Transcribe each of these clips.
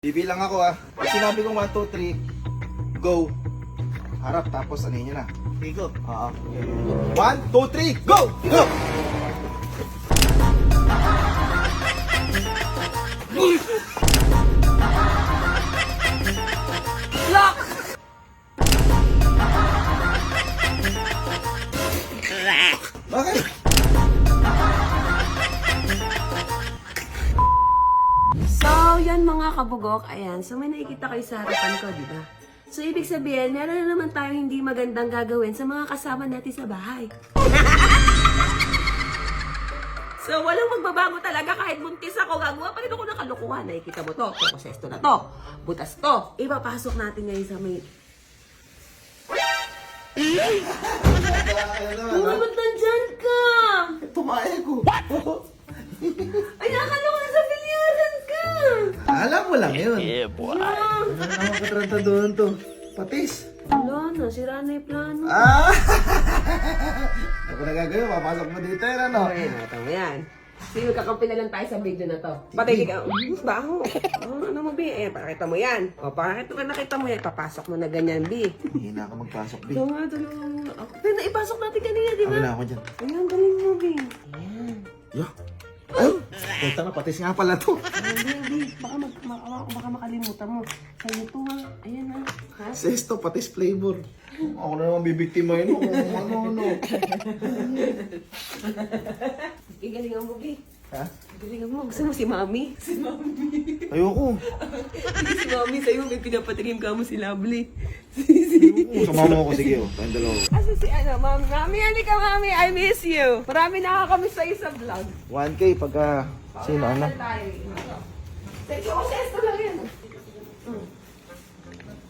Bibilang ako ah. Pag sinabi kong 1, 2, 3, go. Harap tapos ano yun na. Okay, go. Oo. 1, 2, 3, go! Go! Lock! Bakit? So, yan mga kabugok. Ayan. So, may nakikita kayo sa harapan ko, di ba? So, ibig sabihin, meron na naman tayong hindi magandang gagawin sa mga kasama natin sa bahay. So, walang magbabago talaga kahit buntis ako. Gagawa pa rin ako ng kalokohan. Nakikita mo to. Prosesto na to. Butas to. Ipapasok natin ngayon sa may... Uy, ba't nandyan ka? Tumae ko. Ay, nakakala ko na sa bilyaran ka. Alam mo lang yun. Ah, Ano naman katranta doon to? Patis. wala na. Sira na yung plano. Ah! Ako na gagawin, papasok mo dito yun ano? Okay, nakita mo yan. Sige, kakampi na lang tayo sa video na to. Patay ka. Baho. Ano mo, B? Eh, pakita mo yan. O, pakita ka nakita mo yan. Papasok mo na ganyan, B. Hindi na ako magpasok, B. Ito nga, tulungan mo. Pero naipasok natin kanina, di ba? Ako na ako dyan. Ayan, galing mo, B. Ayan. Yo. Ay! Punta na, patis nga pala to. Hindi. Baka makalimutan mo. Sa'yo to, ha. Ayan, ha. Ha? Sesto, patis flavor. Ako na naman bibiktimahin mo kung ano. Igalingan mo, B. Ha? Igalingan mo. Gusto mo si Mami? Si Mami. Ayoko. Si Mami, sa'yo may pinapatingin ka mo si Lovely. Sumama ko, sige. Tayong dalawa. Asa si ano, Mami? Mami, halika Mami, I miss you. Marami nakakamiss sa'yo sa vlog. 1K pagka sino ano? Thank you, kasi esto lang yan.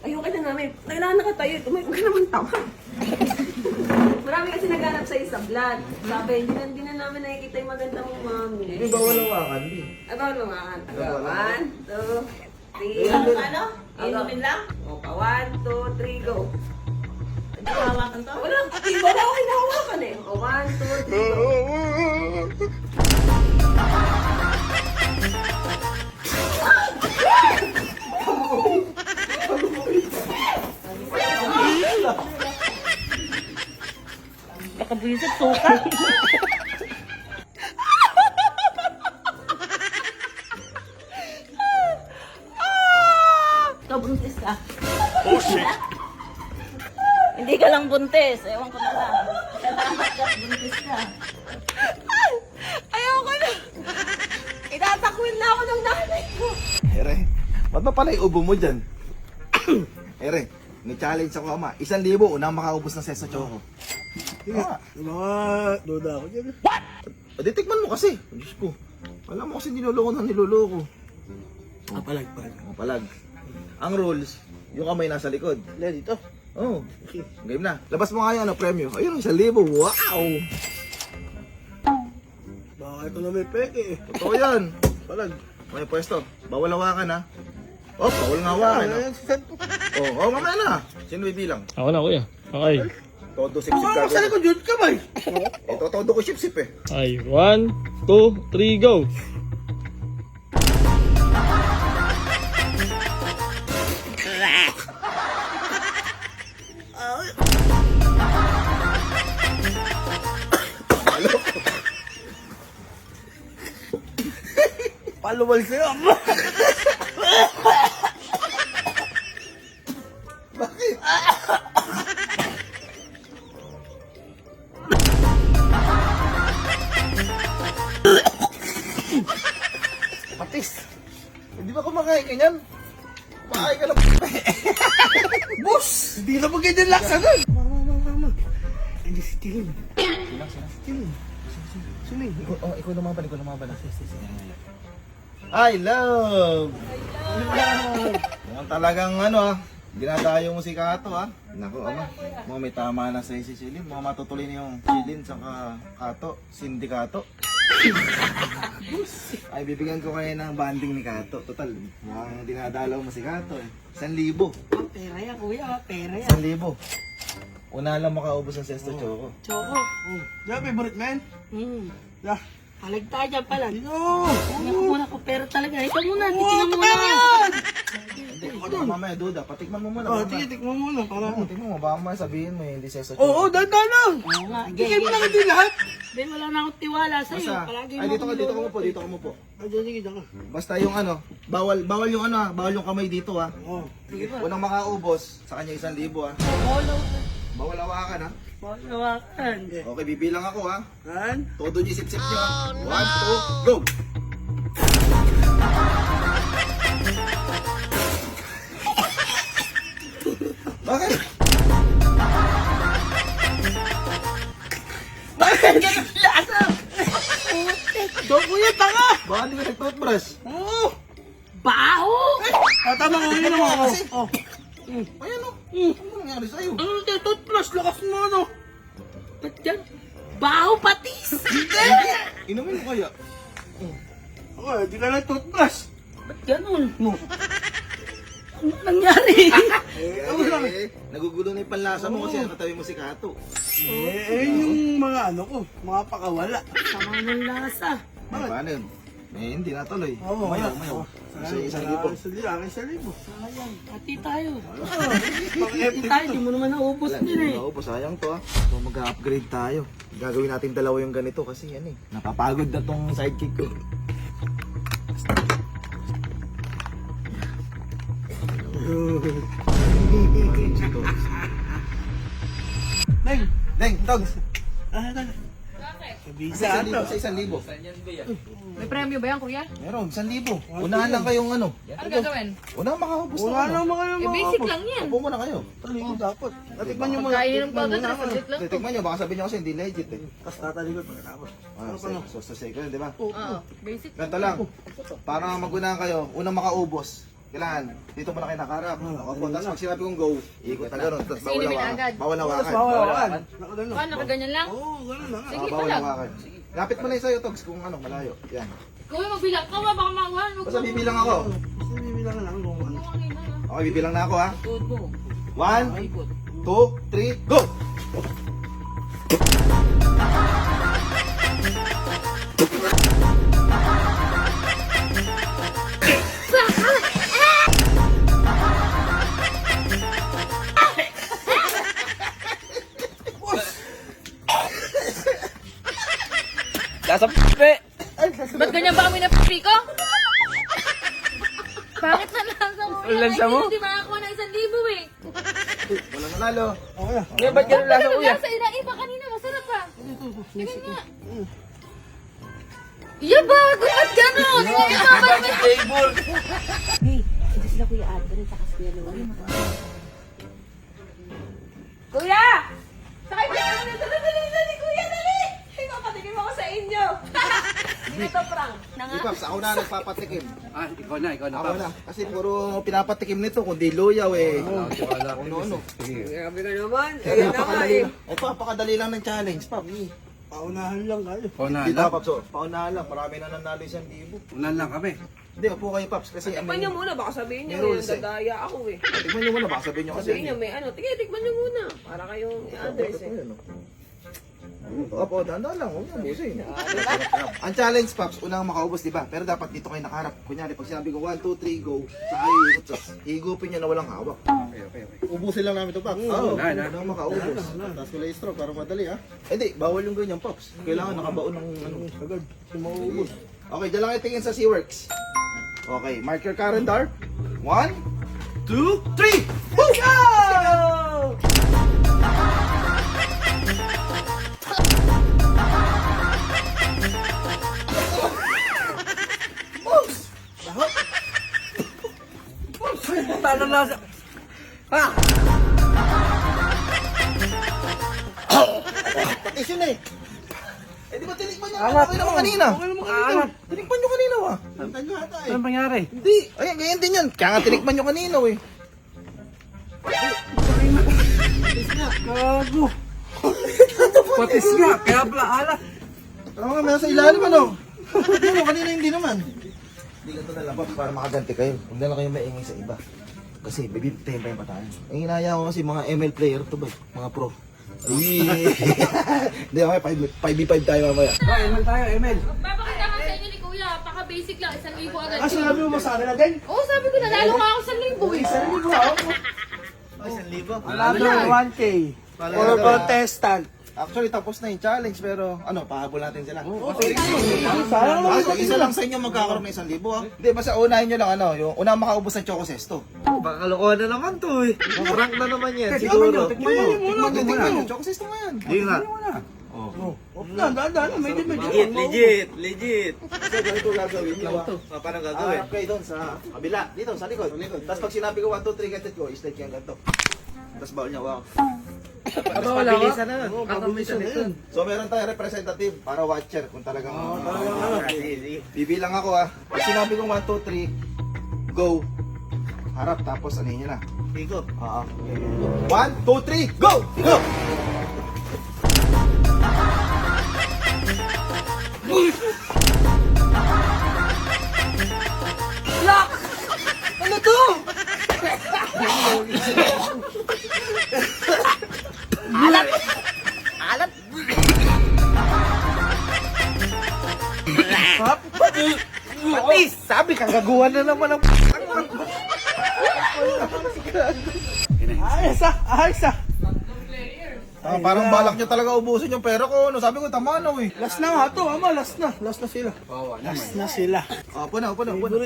Ayun ka na namin. Kailangan nakatayo. Huwag ka naman tawa. Marami kasi naghanap sa'yo sa vlog. Sabi, hindi na namin nakikita yung maganda mong Mami. Hindi ba walang wakan, di? Ay, bawal mo nga. 1, 2, 3. Ano? Inumin lang? Opa, 1, 2, 3, go. Hindi ko hawakan to? Wala ako hinahawakan eh. O, 1, 2, 3, go. Nakabuisit, suka. Ikaw buntis ka. Oh, shit. Hindi ka lang buntis. Ewan ko na lang. Salamat ka, buntis ka. Ayoko na. Itatakwil na ako ng nanay ko. Ere, ba't ba pala yung ubo mo dyan? Ere, may challenge ako ama. 1,000, unang makaubos ng seso choco. Mga duda ako dyan. What? Titikman mo kasi. Diyos ko. Alam mo kasi niloloko ng niloloko. Palag. Palag. Ang rules, yung kamay nasa likod. Lea, dito. Oh, okay. Game na. Labas mo nga yung ano, premyo. Ayun, 1,000. Wow! Baka ito na may peke eh. Totoo yan. Palag. May pwesto. Bawal hawakan ha. Oh, bawal nga hawakan. Oh, mamaya na. Sino bibilang? Ako na kuya. Okay. Todo sip-sip ka. Saan ko dyan ka ba? Ito, todo ko sip-sip eh. Ay, 1, 2, 3, go! Paluwal sa'yo. Bakit? Patis. Hindi ba kumakain ka niyan? Kumakain ka lang. Boss! Hindi na magandang laksa nun. Mama. Hindi si Tilin. Sino yun? Ikaw lumaban. I love! Mukhang talagang ano dinadayo mo si Kato Naku ama, mga may tama na sa si Silin. Mga matutuloy na yung Silin sa Kato, sindikato. Ay, bibigyan ko kayo ng banding ni Kato. Total, mukhang dinadalaw mo si Kato eh. 1,000. Pera yan, kuya. Pera yan. 1,000. Una lang makaubos ang sesto choco. Choco. Diba, favorite man? Yeah. Halag tayo dyan pala. Dino! Naku muna ko pera talaga. Ikaw muna, Oo, titingnan mo pera na. yan! doon. Mamaya, duda. Patikman mo muna. Oh, mamaya. sige, tikman mo muna. Para Oo, tingnan mo. Baka mamaya sabihin mo hindi siya sa Oo, dandan lang. Oo nga, Bigay mo lang hindi lahat. Hindi, wala na akong tiwala sa'yo. Basta, Palagi ay mo dito ka akong mo po, dito ka mo po. Ay, sige, diyan ka. Basta yung ano, bawal yung ano, bawal yung kamay dito ha. Oo. Unang makaubos, sa kanya 1,000 ha. Bawal hawakan ha. Hawakan. Okay, bibilang ako ha. Han? Todo niyo sip-sip niyo ha. 1, 2, go! Bakit? Bakit ganun lasa? Doon kuya, tanga! Baka hindi ka nag-toothbrush. Oo! Baho! Tama nga, yun naman ako. Oh. Ayan o. Ano nangyari sa'yo? Ano ito, toothbrush, lakas mo ano? Ba't yan? Baho patis! Inumin mo kaya? Okay, di ka na toothbrush. Ba't ganun mo? Ano nangyari? Nagugulo na yung panlasa mo kasi nakatabi mo si Kato. Yung mga ano ko, mga pakawala. Sama ng lasa. Paano yun? Hindi natuloy. Oo, Mayaw, wala. mayaw. Isa, Sayang, isang libo. Isang libo. Sayang. Hati tayo. Pang Hati tayo. Di mo naman naubos din eh. Oo, sayang to ah. So mag-upgrade tayo. Gagawin natin dalawa yung ganito kasi yan eh. Napapagod na tong sidekick ko. Neng! Deng, Togs! Kabisa ato. Sa 1,000. May premyo ba yan, kuya? Meron, 1,000. Unahan lang kayong ano. Ano gagawin? Unahan makaubos na Wala ano. naman kayo Eh, mga basic kapos. lang yan. Upo muna kayo. Talikod dapat. Natikman nyo muna. Pagkain ng Tikman powder, muna ako. saglit lang. Titikman nyo, baka sabihin nyo kasi hindi legit eh. Tapos tatalikod pagkatapos. So sa second, di ba? Oo, basic. Ganito lang. Para magunahan kayo, unang makaubos. Kailangan, dito muna kayo nakarap. Opo, tapos pag sinabi kong go, ikot na gano'n. Tapos bawal Inumin hawakan. agad. Bawal Tapos hawakan. bawawakan. Nakagano. Paano, nakaganyan lang? Oo, ganun lang. Sige, Bawal palag. hawakan. Lapit mo na yung sa'yo, Togs, kung ano, malayo. Yan. Kuya, magbilang ka, baka makuhan. Basta bibilang ako. Basta bibilang lang kung ano. Okay, bibilang na ako ha. Tuod mo. 1, 2, 3, go! Ba't ganyan ba kami napipi ko? Bakit na lang sa kuya? Lansa mo? Hindi makakuha ng 1,000 eh. Walang nanalo. Okay na. Ngayon, ba't ganun lasa, Ano kuya? lasa? Iba kanina, masarap pa. Sige nga. Iya bago, ba't gano'n? Table! Hey, ito sila Kuya Adrian sa Kuya Lola. Kuya! Sakay pa kami. Dali, kuya, dali! Ay, papatikin mo ako sa inyo. Hindi to prank. Ipaps, ako na nagpapatikim. Ikaw na. Ako na. Kasi puro pinapatikim nito, kundi luyaw eh. Ano-ano. Grabe ka naman. Ayun na nga eh. Napakadali lang ng challenge, Paps. Paunahan lang kayo. Hindi na, Paps. Paunahan lang. Marami na nanalo 1,000. Unahan lang kami. Hindi, upo kayo, Paps. Kasi Tikman nyo muna, baka sabihin nyo, May rules, yung dadaya ako eh. Tikman nyo muna, baka sabihin nyo kasi. Sabihin nyo, may ano, tikman nyo muna, para kayong i-address eh. Opo, dahan lang. Huwag nyo busin. Ang challenge, Paps, unang makaubos, di ba? Pero dapat dito kayo nakaharap. Kunyari, pag sinabi ko 1, 2, 3, go. Saka iikot sa higupin nyo na walang hawak. Okay. Ubusin lang namin ito, Paps. Oo, unang makaubos. Tapos ko lang straw para madali, ha? Hindi, bawal yung ganyan, Paps. Kailangan nakabaon ng ano. Agad. Sumaubos. Okay, dyan lang kayo tingin sa SeaWorks. Okay, mark your calendar. 1, 2, 3, go! Talo lasa. Patis yun eh. Eh di ba tinikman nyo? Okay naman kanina. Tinikman nyo kanina wa. Anong pangyari? Hindi. Ayun, ganyan din yun. Kaya nga tinikman nyo kanina eh. Gago. Patis nga, kaya pala alat. Tama nga, may nasa ilalim ano. Ano, kanina hindi naman. Hindi ka ito nalabas para makaganti kayo. Huwag na lang kayo maingay sa iba. Kasi bibibitayin pa yung patayan. Ang hinaya ko kasi mga ML player to ba? Mga pro. Hindi, okay, 5v5 tayo mamaya. Emel tayo, Emel. Papakita ka sa inyo ni kuya. Paka-basic lang, 1,000 agad. Sinabi mo sa akin agad? Oo, sabi ko, nanalo ka ako 1,000 eh. Another 1K. For a contestant. Actually, tapos na yung challenge, pero ano, pahabol natin sila. Sayang naman. Isa lang sa inyo magkakaroon ng 1,000, ha? Hindi, basta unahin nyo lang, ano, yung unang makaubos ng Choco Sesto. Baka kalokohan na naman to eh. Prank na naman yan, Tikman siguro. Tikman nyo, Choco Sesto mo yan. Hindi nga. Dahan, medyo. Legit. Kasi ganito gagawin nyo. Paano gagawin? Harap kayo doon sa kabila, dito, sa likod. Tapos pag sinabi ko 1, 2, 3, get it go, straight kayo ganito. Tapos bawal niya, wow. Pabilisan na nun. Pabilisan na yun. So meron tayong representative para watcher kung talagang bibilang ako Pag sinabi kong 1, 2, 3, go. Harap tapos ano yun na. Iko. 1, 2, 3, go! Go! Ano to? Patis! Sabi kang gaguhan na naman ang Ayos ah. Parang balak nyo talaga ubusin yung pera ko. No, sabi ko, tama na Last na nga to, ama. Last na sila. Last na sila. Upo na.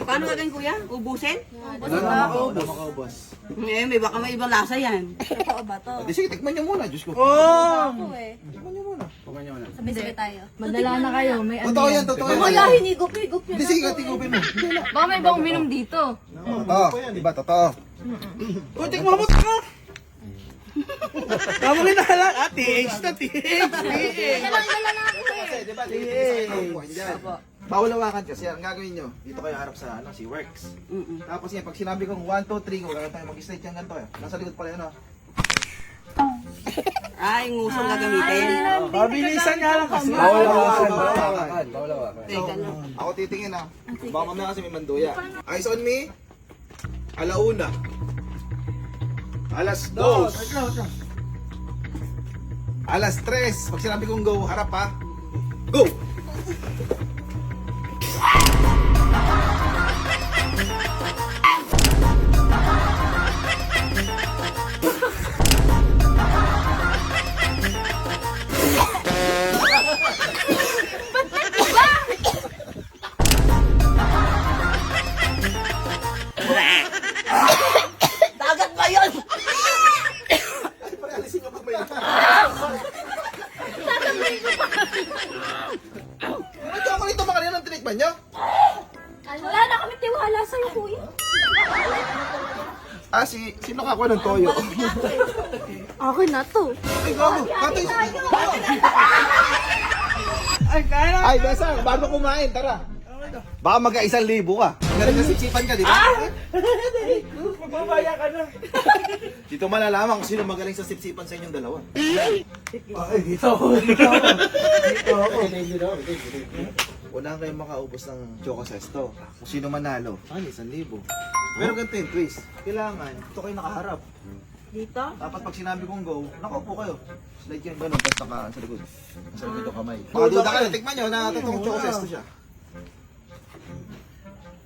Paano gagawin kuya? Ubusin? Makaubos. May baka may ibang lasa yan. Totoo ba to? Di sige, tikman nyo muna, Diyos ko. Oh! Tikman nyo muna. Sabay-sabay tayo. Madala na kayo. May Totoo yan. Kuya, hinigop-higop yun. Di sige, tigupin mo. Baka may ibang uminom dito. Totoo. Diba, totoo. Oh, tikman mo ka! Tama rin na halang. TH na, TH. Kasi, di ba, bawal hawakan kasi ang gagawin nyo, dito kayo harap sa si Works. Tapos yan, pag sinabi kong 1, 2, 3, kung gagawin tayo mag-straight yan ganito nasa likod pala yun Ay, ngusong gagamitin. Pabilisan nga lang kasi. Bawal hawakan. Ako titingin baka mamaya kasi may manduya. Eyes on me. Alauna. Alas 2. Alas 3. Pag sinabi kong go, harap Go! Dagat ba yun? Alisin nyo pa ba yan? Ang chocolate ba kanina ng tinikman nyo? Wala na kami tiwala sa'yo, kuya. Sino ka ng toyo? Okay na to. Ay, gago. Katay. Ay, kaya na. Ay, Besa, bago kumain, tara. Baka magka-1,000 ka. Galing na siksipan ka, di ba? Magbabaya ka na. Dito malalaman kung sino magaling sa sipsipan sa inyong dalawa. Ay, dito ako. Wala kayong makaubos ng Choco Sesto. Kung sino manalo, 1,000. Pero ganito yung twist. Kailangan, ito kayo nakaharap. Dito? Dapat pag sinabi kong go, nakaupo kayo. Slide kayo ganun, tapos naka sa likod. Sa likod yung kamay. Baka duda kayo, tikman nyo na totoong Choco Sesto siya.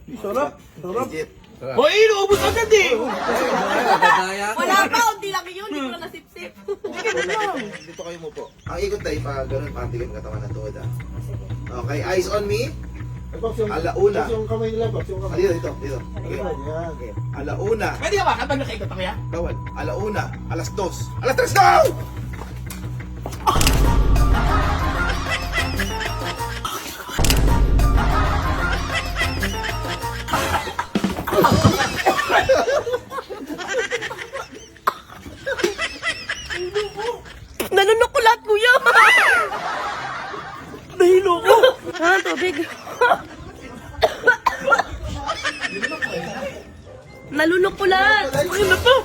Sarap. Legit. Hoy, inuubos agad eh. Wala pa, hindi lang yun. Hindi ko na nasip-sip. Dito kayo mo po. Ang ikot tayo pa ganun, patigil katawan ng tuhod Okay, eyes on me. Alauna. Yung kamay nila, yung kamay. Dito. Okay. Alauna. Pwede ka ba? Kapag nakaikot ako yan? Bawal. Alauna. Alas 2. Alas 3, go! Nalunok ko lahat, kuya. Nahilo ko. Tubig. Nalunok ko lahat. Ay, na to.